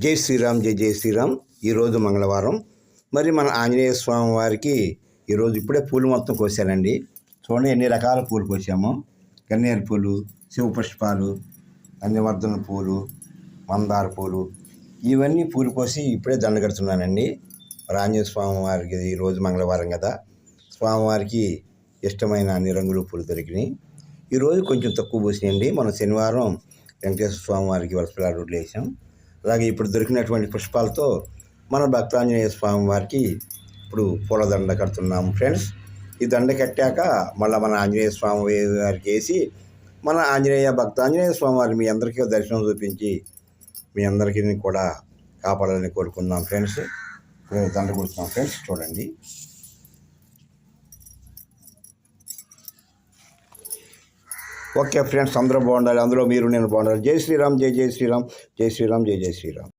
జై శ్రీరామ్, జై జై శ్రీరామ్. ఈరోజు మంగళవారం. మరి మన ఆంజనేయ స్వామి వారికి ఈరోజు ఇప్పుడే పూలు మొత్తం కోసానండి. చూడండి ఎన్ని రకాల పూలు కోసాము. గన్నేరు పూలు, శివపుష్పాలు, అన్నివర్ధన పూలు, మందార పూలు, ఇవన్నీ పూలు కోసి ఇప్పుడే దండ కడుతున్నానండి. మరి ఆంజనేయ స్వామి వారికి ఈరోజు మంగళవారం కదా, స్వామివారికి ఇష్టమైన అన్ని రంగులు పూలు దొరికినాయి. ఈరోజు కొంచెం తక్కువ పోసినాయండి. మనం శనివారం వెంకటేశ్వర స్వామి వారికి వలసలా రోడ్లు వేసాం. అలాగే ఇప్పుడు దొరికినటువంటి పుష్పాలతో మన భక్తాంజనేయ స్వామి వారికి ఇప్పుడు పూలదండ కడుతున్నాము ఫ్రెండ్స్. ఈ దండ కట్టాక మళ్ళీ మన ఆంజనేయ స్వామి వారికి వేసి మన భక్తాంజనేయ స్వామి వారి మీ అందరికీ దర్శనం చూపించి మీ అందరికీ కూడా కాపాడాలని కోరుకుందాం ఫ్రెండ్స్. ఇప్పుడు దండ కొడుతున్నాం ఫ్రెండ్స్, చూడండి. ఓకే ఫ్రెండ్స్, అందరూ బాగుండాలి, అందులో మీరు నేను బాగుండాలి. జై శ్రీరామ్, జై జై శ్రీరామ్, జై శ్రీరామ్, జై జై శ్రీరామ్.